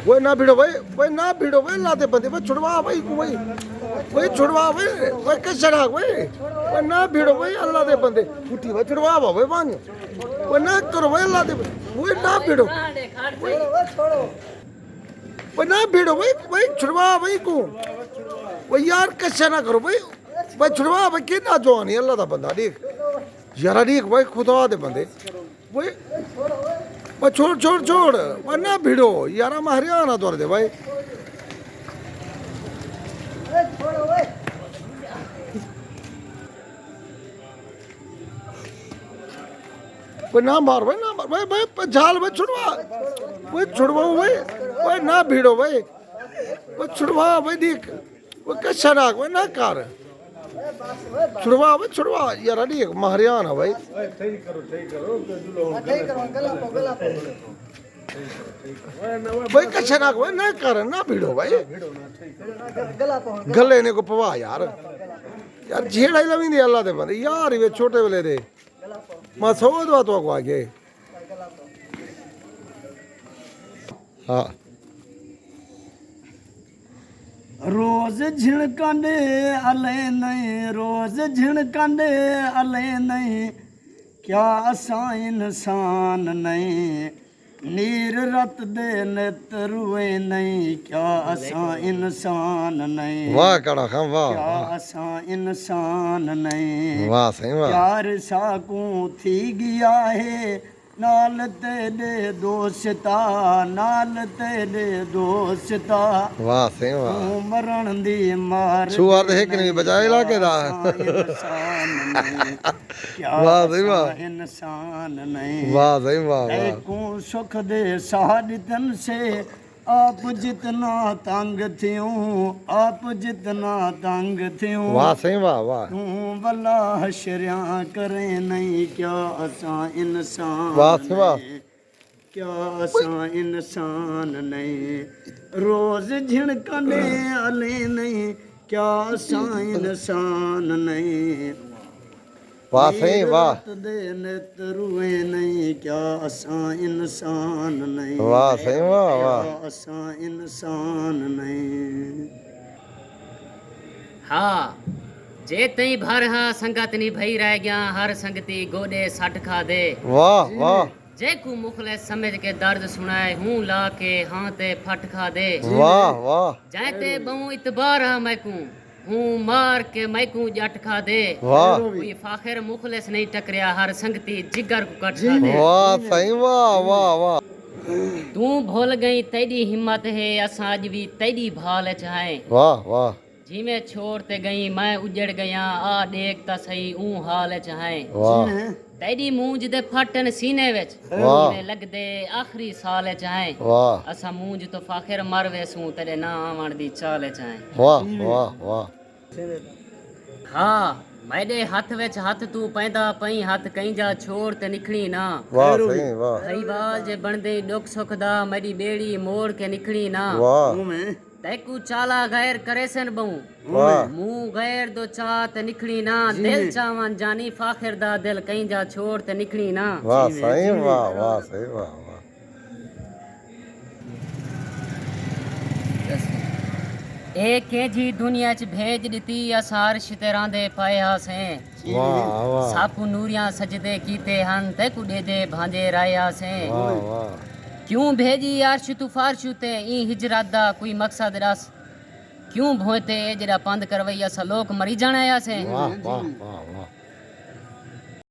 वो ना भिड़ो भाई ना भिड़ो भाई लाते बंदे भाई छुड़वा भाई को भाई छुड़वा भाई कैसे राख भाई ना भिड़ो भाई अल्लाह दे बंदे फुटी भाई छुड़वा भाई बांध वो ना करो भाई अल्लाह दे वो ना भिड़ो वो ना भिड़ो भाई छुड़वा भाई को वो यार कैसे ना करो भाई छुड़वा भाई के ना जवानी अल्लाह दा बंदा देख यारा देख भाई खुदा दे बंदे भाई छोड़ वरना भिड़ो यार हम हरियाणा दौड़ दे भाई ना मार भाई झाल भाई छुड़वा भाई ना भिड़ो भाई छुड़वा भाई देख वो कैसा नाक भाई ना कर छुड़वा यार देख हरियाणा भाई भाई कैसे नाक भाई ना कर ना भिड़ो भाई गले ने को पवा यार झेड़ा ही लवी अल्लाह दे बंदे यार ये छोटे वेले दे मैं सोच बात को आगे हाँ रोज झिणकंडे अले नहीं रोज झिणकंडे अले नहीं क्या असां इंसान नहीं नीर रत दे नित रुए नहीं क्या असां इंसान नहीं वाह कड़ा खम वाह क्या असां इंसान नहीं वाह सही वाह प्यार साकू थी गया है नाल तेरे दोस्ता वाह सही वाह मरण दी मार सुअर दे एक नहीं बचाए लाके दा वाह सही वाह इंसान नहीं वाह सही वाह को सुख दे सादितन से आप जितना तंग थियूं वाह सही वाह वाह तू भला हशरिया करे नहीं क्या असां इंसान वाह सही वाह क्या असां इंसान नहीं रोज झिणकंडे अले नहीं क्या असां इंसान नहीं वाह सही वाह दे नित रुए नहीं क्या असां इंसान नहीं वाह सही वाह वाह क्या असां इंसान नहीं हाँ जे तई भरहा संगत नी भई रह गया हर संगती गोडे सट खा दे वाह वाह जे को मुखले समझ के दर्द सुनाए हूं ला के हां ते फट खा दे वाह वाह जाते बहु इतबार हा मैकू हूं मार के मैकू जट खा दे वाह कोई फाखिर मुखलिस नहीं टकरिया हर संगती जिगर को कट खा दे वाह सही वाह वाह वाह तू भूल गई तेरी हिम्मत है असां अज भी तेरी भाल चाहे वाह वाह जी में छोड़ ते गई मैं उजड़ गया आ देख ता सही ऊ हाल चाहे वाह तेरी मूंज दे फटन सीने विच वाह जिवें लगदे आखिरी साल चाहे वाह असा मूंज तो फाखिर मर वेसूं तेरे ना आवण दी चाल चाहे वाह वाह वाह हाँ मैडे हथ विच हथ तू पैंदा पई हथ कहीं जा छोड़ ते निकली ना वाह सही वाह कई बार जे बनदे दुख सुख दा मेरी बेड़ी मोड़ के निकली ना वाह तैकू चाला गैर करे सन बहु वाह मुंह गैर दो चाह ते निकली ना दिल चावन जानी फाखिर दा दिल कहीं जा छोड़ ते निकली ना वाह सही वाह वाह सही वाह वाह एक जी दुनिया च भेज दिती असार शितरां दे पाए हासे वाह वाह सापू नूरियां सजदे कीते हन तैकू दे दे भांजे राया से वाह वाह क्यों भेजी अर्श तू फारशू ते ई हिजरत दा कोई मकसद रस क्यों भोते जरा पंद करवैया सा लोक मरी जाना या से वाह वाह वाह वाह